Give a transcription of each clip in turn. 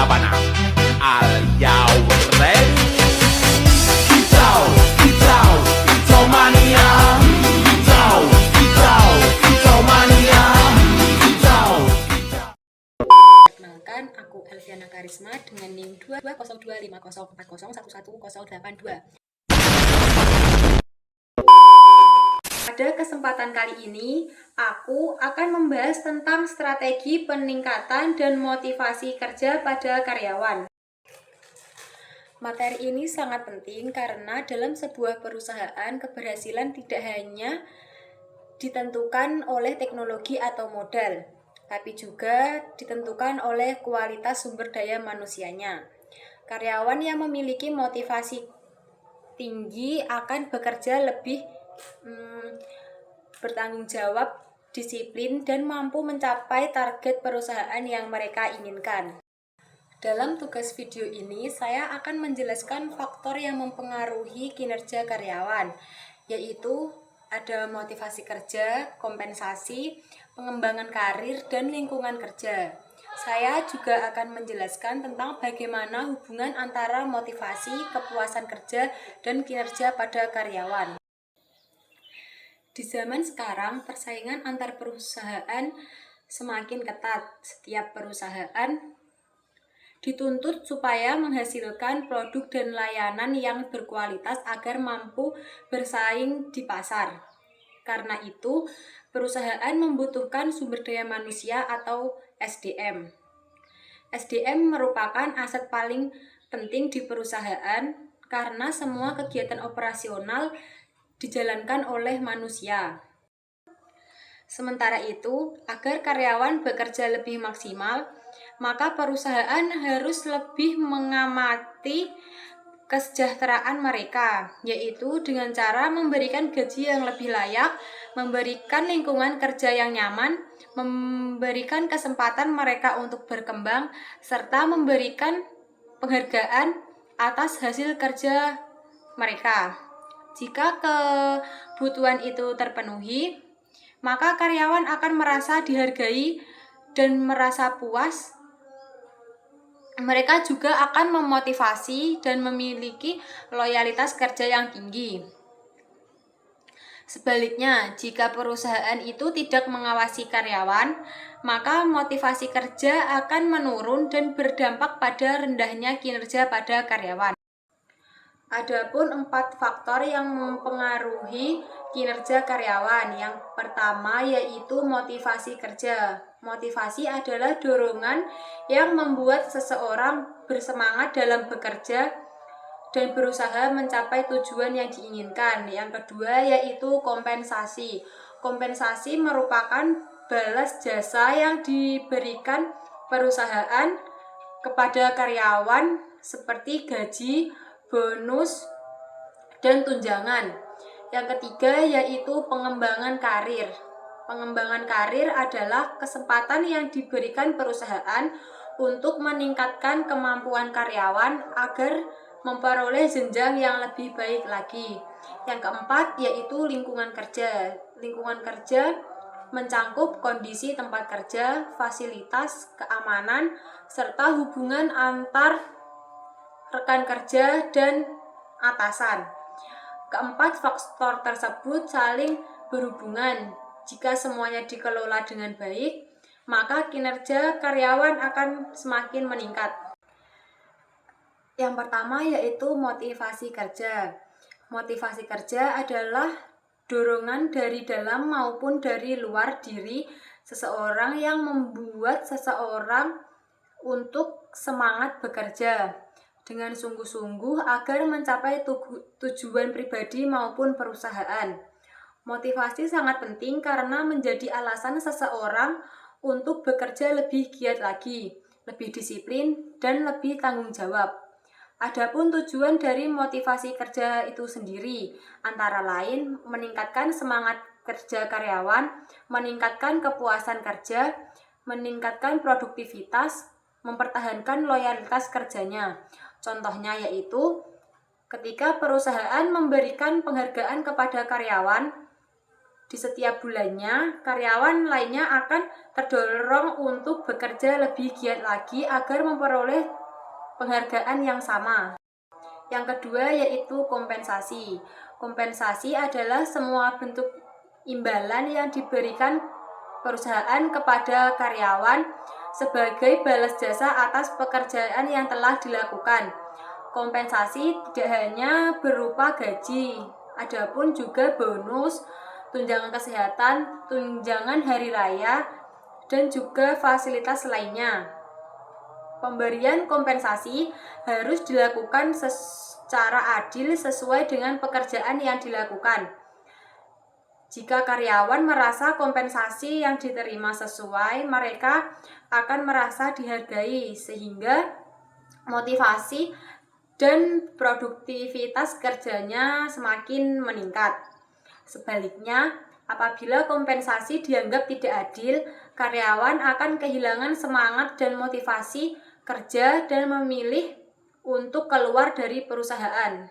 Sabana. Are you ready? Kicau, kicau, kicau mania. Kicau, kicau, kicau mania. Kicau, kicau. Perkenalkan, aku Elviana Karisma dengan NIM 2025040111082. Pada kesempatan kali ini, aku akan membahas tentang strategi peningkatan dan motivasi kerja pada karyawan. Materi ini sangat penting karena dalam sebuah perusahaan, keberhasilan tidak hanya ditentukan oleh teknologi atau modal, tapi juga ditentukan oleh kualitas sumber daya manusianya. Karyawan yang memiliki motivasi tinggi akan bekerja lebih bertanggung jawab, disiplin, dan mampu mencapai target perusahaan yang mereka inginkan. Dalam tugas video ini, saya akan menjelaskan faktor yang mempengaruhi kinerja karyawan, yaitu ada motivasi kerja, kompensasi, pengembangan karir, dan lingkungan kerja. Saya juga akan menjelaskan tentang bagaimana hubungan antara motivasi, kepuasan kerja, dan kinerja pada karyawan. Di zaman sekarang, persaingan antar perusahaan semakin ketat. Setiap perusahaan dituntut supaya menghasilkan produk dan layanan yang berkualitas agar mampu bersaing di pasar. Karena itu, perusahaan membutuhkan sumber daya manusia atau SDM. SDM merupakan aset paling penting di perusahaan karena semua kegiatan operasional dijalankan oleh manusia. Sementara itu, agar karyawan bekerja lebih maksimal, maka perusahaan harus lebih mengamati kesejahteraan mereka, yaitu dengan cara memberikan gaji yang lebih layak, memberikan lingkungan kerja yang nyaman, memberikan kesempatan mereka untuk berkembang, serta memberikan penghargaan atas hasil kerja mereka. Jika kebutuhan itu terpenuhi, maka karyawan akan merasa dihargai dan merasa puas. Mereka juga akan memotivasi dan memiliki loyalitas kerja yang tinggi. Sebaliknya, jika perusahaan itu tidak mengawasi karyawan, maka motivasi kerja akan menurun dan berdampak pada rendahnya kinerja pada karyawan. Adapun 4 faktor yang mempengaruhi kinerja karyawan. Yang pertama yaitu motivasi kerja. Motivasi adalah dorongan yang membuat seseorang bersemangat dalam bekerja dan berusaha mencapai tujuan yang diinginkan. Yang kedua yaitu kompensasi. Kompensasi merupakan balas jasa yang diberikan perusahaan kepada karyawan seperti gaji, bonus, dan tunjangan. Yang ketiga yaitu pengembangan karir. Pengembangan karir adalah kesempatan yang diberikan perusahaan untuk meningkatkan kemampuan karyawan agar memperoleh jenjang yang lebih baik lagi. Yang keempat yaitu lingkungan kerja. Lingkungan kerja mencangkup kondisi tempat kerja, fasilitas, keamanan, serta hubungan antar rekan kerja dan atasan. Keempat faktor tersebut saling berhubungan. Jika semuanya dikelola dengan baik, maka kinerja karyawan akan semakin meningkat. Yang pertama yaitu motivasi kerja. Motivasi kerja adalah dorongan dari dalam maupun dari luar diri seseorang yang membuat seseorang untuk semangat bekerja dengan sungguh-sungguh agar mencapai tujuan pribadi maupun perusahaan. Motivasi sangat penting karena menjadi alasan seseorang untuk bekerja lebih giat lagi, lebih disiplin, dan lebih tanggung jawab. Adapun tujuan dari motivasi kerja itu sendiri, antara lain meningkatkan semangat kerja karyawan, meningkatkan kepuasan kerja, meningkatkan produktivitas, mempertahankan loyalitas kerjanya. Contohnya yaitu ketika perusahaan memberikan penghargaan kepada karyawan Di setiap bulannya, karyawan lainnya akan terdorong untuk bekerja lebih giat lagi agar memperoleh penghargaan yang sama. Yang kedua yaitu kompensasi. Kompensasi adalah semua bentuk imbalan yang diberikan perusahaan kepada karyawan sebagai balas jasa atas pekerjaan yang telah dilakukan. Kompensasi tidak hanya berupa gaji, adapun juga bonus, tunjangan kesehatan, tunjangan hari raya, dan juga fasilitas lainnya. Pemberian kompensasi harus dilakukan secara adil sesuai dengan pekerjaan yang dilakukan. Jika karyawan merasa kompensasi yang diterima sesuai, mereka akan merasa dihargai sehingga motivasi dan produktivitas kerjanya semakin meningkat. Sebaliknya, apabila kompensasi dianggap tidak adil, karyawan akan kehilangan semangat dan motivasi kerja dan memilih untuk keluar dari perusahaan.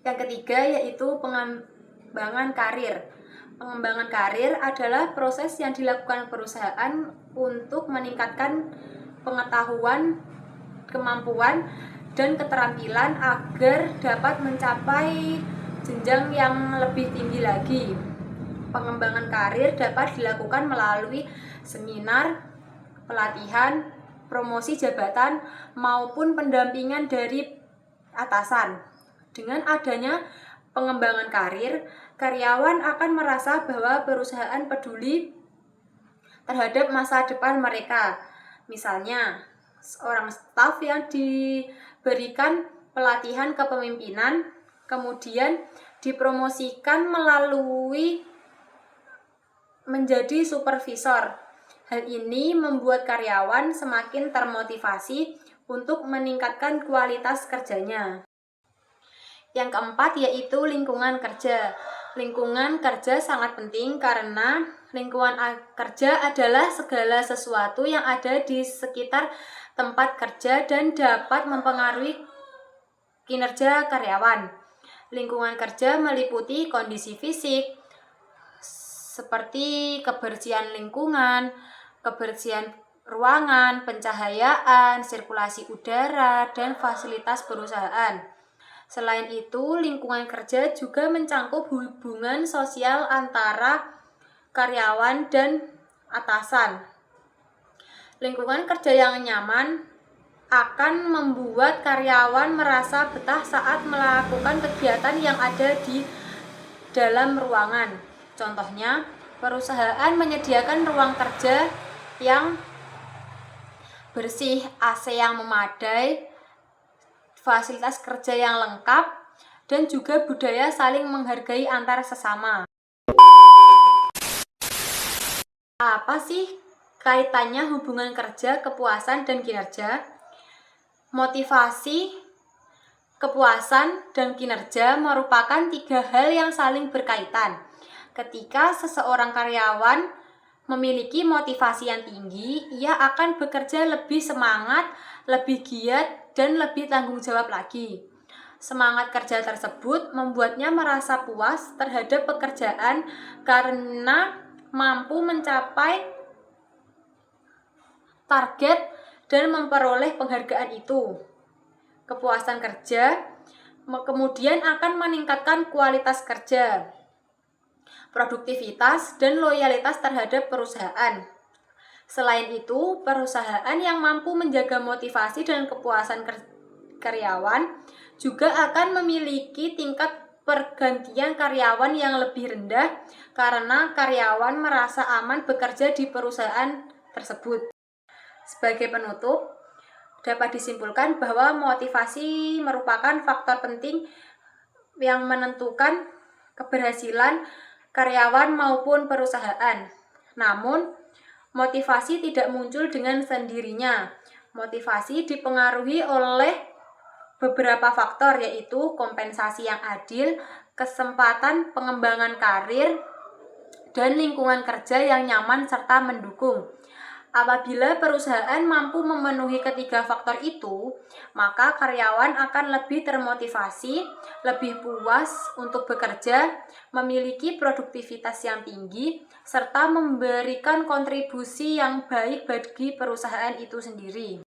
Yang ketiga yaitu pengembangan karir. Pengembangan karir adalah proses yang dilakukan perusahaan untuk meningkatkan pengetahuan, kemampuan, dan keterampilan agar dapat mencapai jenjang yang lebih tinggi lagi. Pengembangan karir dapat dilakukan melalui seminar, pelatihan, promosi jabatan, maupun pendampingan dari atasan. Dengan adanya pengembangan karir, karyawan akan merasa bahwa perusahaan peduli terhadap masa depan mereka. Misalnya, seorang staf yang diberikan pelatihan kepemimpinan, kemudian dipromosikan melalui menjadi supervisor. Hal ini membuat karyawan semakin termotivasi untuk meningkatkan kualitas kerjanya. Yang keempat yaitu lingkungan kerja. Lingkungan kerja sangat penting karena lingkungan kerja adalah segala sesuatu yang ada di sekitar tempat kerja dan dapat mempengaruhi kinerja karyawan. Lingkungan kerja meliputi kondisi fisik seperti kebersihan lingkungan, kebersihan ruangan, pencahayaan, sirkulasi udara, dan fasilitas perusahaan. Selain itu, lingkungan kerja juga mencakup hubungan sosial antara karyawan dan atasan. Lingkungan kerja yang nyaman akan membuat karyawan merasa betah saat melakukan kegiatan yang ada di dalam ruangan. Contohnya, perusahaan menyediakan ruang kerja yang bersih, AC yang memadai, fasilitas kerja yang lengkap, dan juga budaya saling menghargai antar sesama. Apa sih kaitannya hubungan kerja, kepuasan, dan kinerja? Motivasi, kepuasan, dan kinerja merupakan tiga hal yang saling berkaitan. Ketika seseorang karyawan memiliki motivasi yang tinggi, ia akan bekerja lebih semangat, lebih giat, dan lebih tanggung jawab lagi. Semangat kerja tersebut membuatnya merasa puas terhadap pekerjaan karena mampu mencapai target dan memperoleh penghargaan itu. Kepuasan kerja kemudian akan meningkatkan kualitas kerja, produktivitas, dan loyalitas terhadap perusahaan. Selain itu, perusahaan yang mampu menjaga motivasi dan kepuasan karyawan juga akan memiliki tingkat pergantian karyawan yang lebih rendah karena karyawan merasa aman bekerja di perusahaan tersebut. Sebagai penutup, dapat disimpulkan bahwa motivasi merupakan faktor penting yang menentukan keberhasilan karyawan maupun perusahaan. Namun, motivasi tidak muncul dengan sendirinya. Motivasi dipengaruhi oleh beberapa faktor, yaitu kompensasi yang adil, kesempatan pengembangan karir, dan lingkungan kerja yang nyaman serta mendukung. Apabila perusahaan mampu memenuhi ketiga faktor itu, maka karyawan akan lebih termotivasi, lebih puas untuk bekerja, memiliki produktivitas yang tinggi, serta memberikan kontribusi yang baik bagi perusahaan itu sendiri.